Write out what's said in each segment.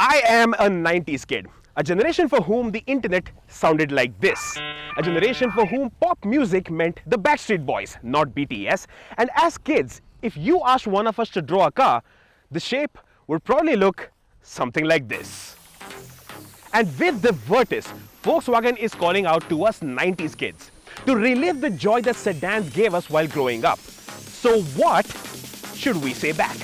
I am a 90s kid, a generation for whom the internet sounded like this, a generation for whom pop music meant the Backstreet Boys, not BTS. And as kids, if you asked one of us to draw a car, the shape would probably look something like this. And with the Virtus, Volkswagen is calling out to us 90s kids to relive the joy that sedans gave us while growing up. So what should we say back?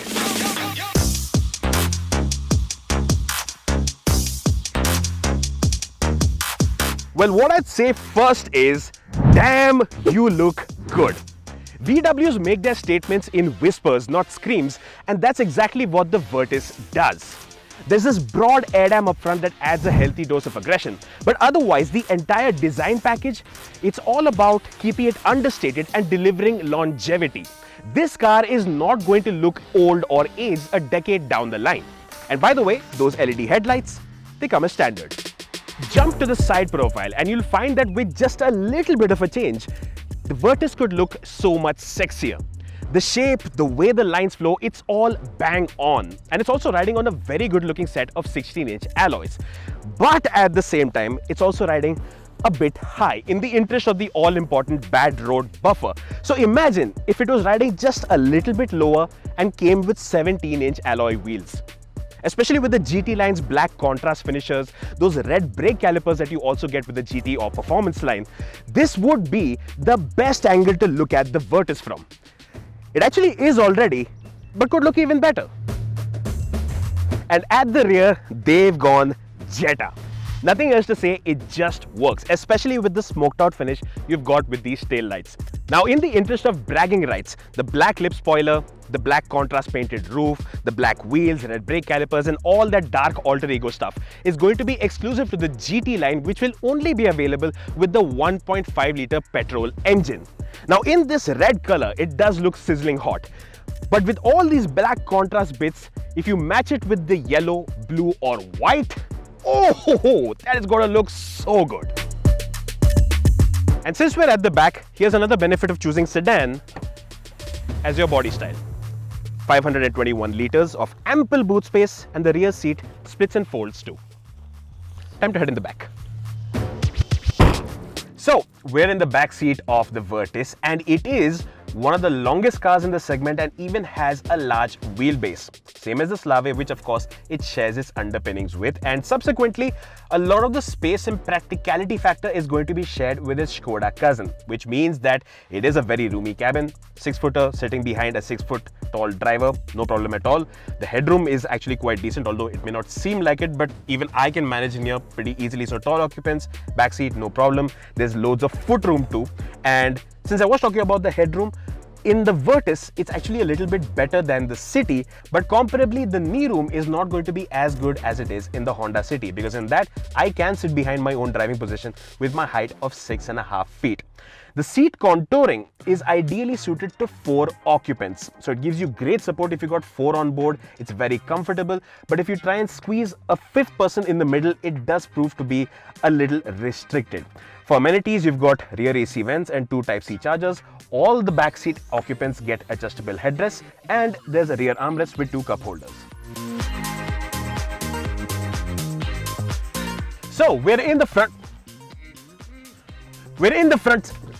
Well, what I'd say first is, damn, you look good. VWs make their statements in whispers, not screams, and that's exactly what the Virtus does. There's this broad air dam up front that adds a healthy dose of aggression, but otherwise the entire design package, it's all about keeping it understated and delivering longevity. This car is not going to look old or aged a decade down the line. And by the way, those LED headlights, they come as standard. Jump to the side profile and you'll find that with just a little bit of a change, the Virtus could look so much sexier. The shape, the way the lines flow, it's all bang on. And it's also riding on a very good looking set of 16-inch alloys. But at the same time, it's also riding a bit high in the interest of the all-important bad road buffer. So imagine if it was riding just a little bit lower and came with 17-inch alloy wheels. Especially with the GT line's black contrast finishers, those red brake calipers that you also get with the GT or Performance line, this would be the best angle to look at the Virtus from. It actually is already, but could look even better. And at the rear, they've gone Jetta. Nothing else to say, it just works, especially with the smoked out finish you've got with these tail lights. Now, in the interest of bragging rights, the black lip spoiler, the black contrast painted roof, the black wheels, red brake calipers, and all that dark alter ego stuff is going to be exclusive to the GT line, which will only be available with the 1.5 litre petrol engine. Now, in this red color, it does look sizzling hot. But with all these black contrast bits, if you match it with the yellow, blue, or white, oh, that is going to look so good. And since we're at the back, here's another benefit of choosing sedan as your body style. 521 litres of ample boot space, and the rear seat splits and folds too. Time to head in the back. So, we're in the back seat of the Virtus, and it is one of the longest cars in the segment and even has a large wheelbase. Same as the Slavia, which of course it shares its underpinnings with, and subsequently a lot of the space and practicality factor is going to be shared with its Skoda cousin, which means that it is a very roomy cabin, 6-footer sitting behind a 6-foot tall driver, no problem at all. The headroom is actually quite decent, although it may not seem like it, but even I can manage in here pretty easily. So tall occupants, back seat, no problem. There's loads of footroom too. And since I was talking about the headroom, in the Virtus, it's actually a little bit better than the City, but comparably the knee room is not going to be as good as it is in the Honda City, because in that, I can sit behind my own driving position with my height of 6.5 feet. The seat contouring is ideally suited to 4 occupants. So it gives you great support if you got 4 on board. It's very comfortable. But if you try and squeeze a 5th person in the middle, it does prove to be a little restricted. For amenities, you've got rear AC vents and 2 Type-C chargers. All the back seat occupants get adjustable headrests, and there's a rear armrest with 2 cup holders. So we're in the front.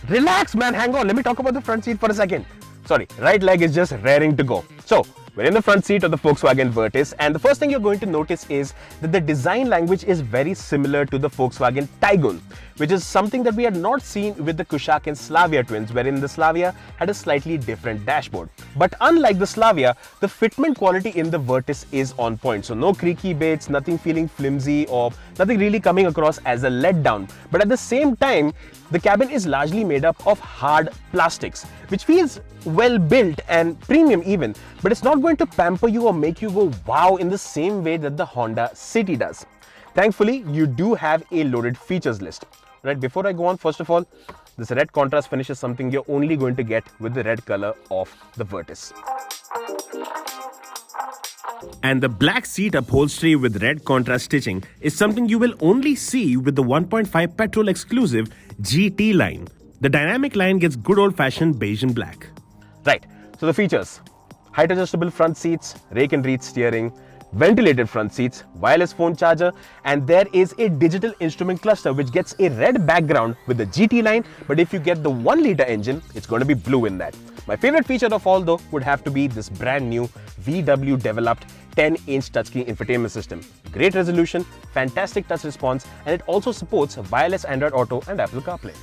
Relax, man, hang on. Let me talk about the front seat for a second. Sorry, right leg is just raring to go. So, we're in the front seat of the Volkswagen Virtus, and the first thing you're going to notice is that the design language is very similar to the Volkswagen Tiguan, which is something that we had not seen with the Kushaq and Slavia twins, wherein the Slavia had a slightly different dashboard. But unlike the Slavia, the fitment quality in the Virtus is on point. So no creaky bits, nothing feeling flimsy, or nothing really coming across as a letdown. But at the same time, the cabin is largely made up of hard plastics, which feels well built and premium even, but it's not going to pamper you or make you go wow in the same way that the Honda City does. Thankfully, you do have a loaded features list. Right, before I go on, first of all, this red contrast finish is something you're only going to get with the red color of the Virtus. And the black seat upholstery with red contrast stitching is something you will only see with the 1.5 petrol exclusive GT line. The dynamic line gets good old-fashioned beige and black. Right, so the features. Height adjustable front seats, rake and reach steering, ventilated front seats, wireless phone charger, and there is a digital instrument cluster which gets a red background with the GT line, but if you get the 1-liter engine, it's going to be blue in that. My favorite feature of all though would have to be this brand new VW developed 10-inch touchscreen infotainment system. Great resolution, fantastic touch response, and it also supports wireless Android Auto and Apple CarPlay.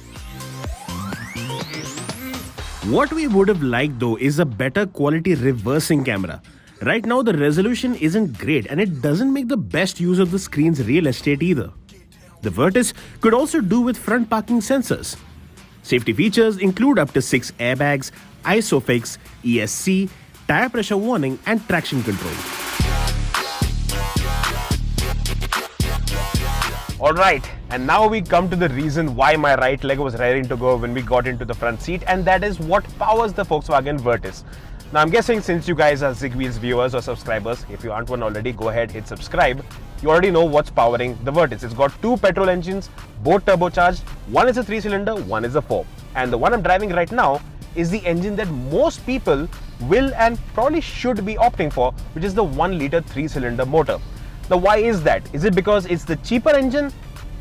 What we would have liked though is a better quality reversing camera. Right now the resolution isn't great and it doesn't make the best use of the screen's real estate either. The Virtus could also do with front parking sensors. Safety features include up to 6 airbags, ISOFIX, ESC, tire pressure warning and traction control. Alright, and now we come to the reason why my right leg was raring to go when we got into the front seat, and that is what powers the Volkswagen Virtus. Now I'm guessing since you guys are ZigWheels viewers or subscribers, if you aren't one already, go ahead, hit subscribe. You already know what's powering the Virtus. It's got 2 petrol engines, both turbocharged. One is a 3-cylinder, one is a 4. And the one I'm driving right now is the engine that most people will and probably should be opting for, which is the 1-liter 3-cylinder motor. Now why is that? Is it because it's the cheaper engine?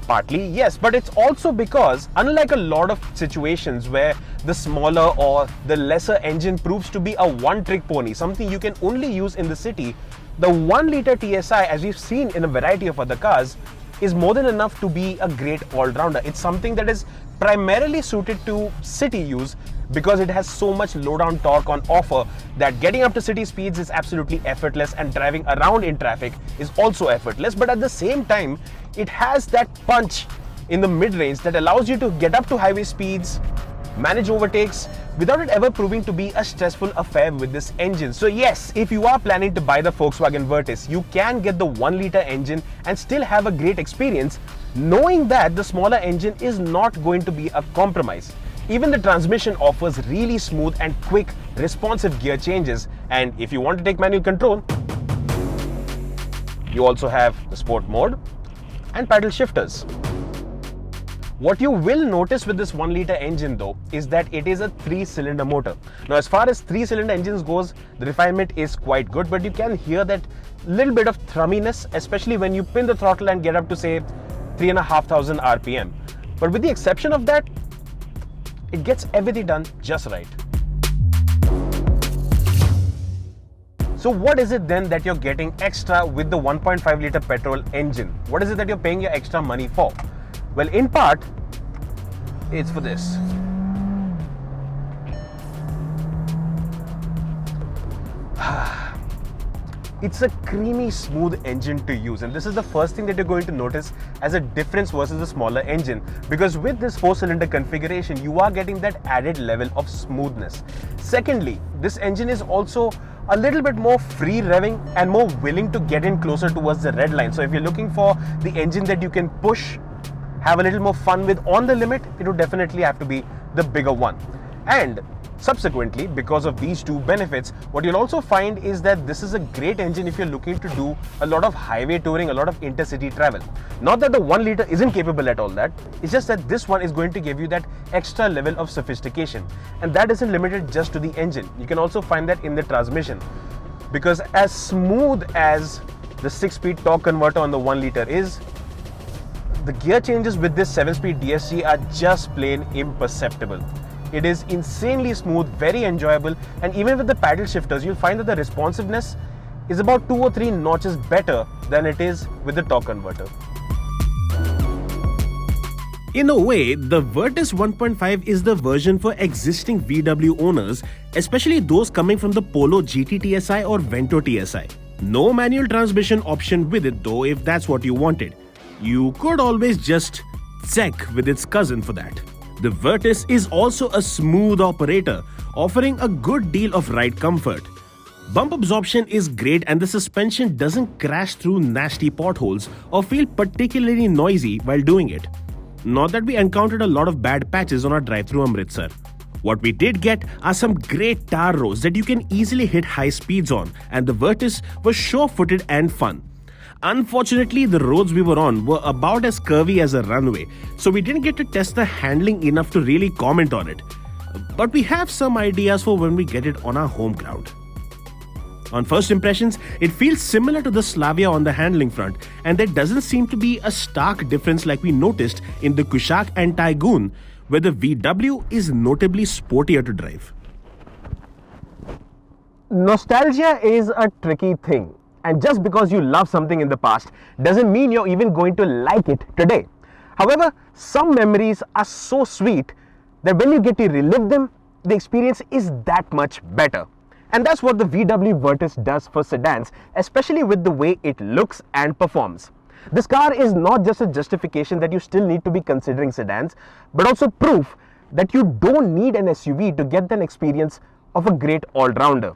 Partly, yes, but it's also because unlike a lot of situations where the smaller or the lesser engine proves to be a one-trick pony, something you can only use in the city, the 1-liter TSI, as we've seen in a variety of other cars, is more than enough to be a great all-rounder. It's something that is primarily suited to city use because it has so much low-down torque on offer that getting up to city speeds is absolutely effortless and driving around in traffic is also effortless. But at the same time, it has that punch in the mid-range that allows you to get up to highway speeds, manage overtakes without it ever proving to be a stressful affair with this engine. So yes, if you are planning to buy the Volkswagen Virtus, you can get the 1-liter engine and still have a great experience, knowing that the smaller engine is not going to be a compromise. Even the transmission offers really smooth and quick responsive gear changes, and if you want to take manual control, you also have the sport mode and paddle shifters. What you will notice with this 1-liter engine though is that it is a 3-cylinder motor. Now as far as 3-cylinder engines goes, the refinement is quite good, but you can hear that little bit of thrumminess, especially when you pin the throttle and get up to say 3,500 RPM. But with the exception of that, it gets everything done just right. So what is it then that you're getting extra with the 1.5-liter petrol engine? What is it that you're paying your extra money for? Well, in part, it's for this. It's a creamy, smooth engine to use, and this is the first thing that you're going to notice as a difference versus the smaller engine, because with this 4-cylinder configuration, you are getting that added level of smoothness. Secondly, this engine is also a little bit more free revving and more willing to get in closer towards the red line. So if you're looking for the engine that you can push, have a little more fun with on the limit, it would definitely have to be the bigger one. And subsequently, because of these two benefits, what you'll also find is that this is a great engine if you're looking to do a lot of highway touring, a lot of intercity travel. Not that the 1-liter isn't capable at all that, it's just that this one is going to give you that extra level of sophistication. And that isn't limited just to the engine. You can also find that in the transmission. Because as smooth as the 6-speed torque converter on the 1-liter is, the gear changes with this 7-speed DSG are just plain imperceptible. It is insanely smooth, very enjoyable, and even with the paddle shifters, you'll find that the responsiveness is about 2 or 3 notches better than it is with the torque converter. In a way, the Virtus 1.5 is the version for existing VW owners, especially those coming from the Polo GT TSI or Vento TSI. No manual transmission option with it though if that's what you wanted. You could always just check with its cousin for that. The Virtus is also a smooth operator, offering a good deal of ride comfort. Bump absorption is great and the suspension doesn't crash through nasty potholes or feel particularly noisy while doing it. Not that we encountered a lot of bad patches on our drive through Amritsar. What we did get are some great tar roads that you can easily hit high speeds on, and the Virtus was sure-footed and fun. Unfortunately, the roads we were on were about as curvy as a runway, so we didn't get to test the handling enough to really comment on it. But we have some ideas for when we get it on our home ground. On first impressions, it feels similar to the Slavia on the handling front, and there doesn't seem to be a stark difference like we noticed in the Kushaq and Taygun, where the VW is notably sportier to drive. Nostalgia is a tricky thing, and just because you love something in the past doesn't mean you're even going to like it today. However, some memories are so sweet that when you get to relive them, the experience is that much better. And that's what the VW Virtus does for sedans, especially with the way it looks and performs. This car is not just a justification that you still need to be considering sedans, but also proof that you don't need an SUV to get an experience of a great all-rounder.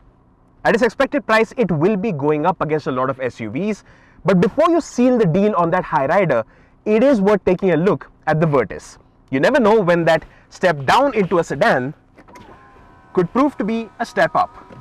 At its expected price, it will be going up against a lot of SUVs, but before you seal the deal on that high rider, it is worth taking a look at the Virtus. You never know when that step down into a sedan could prove to be a step up.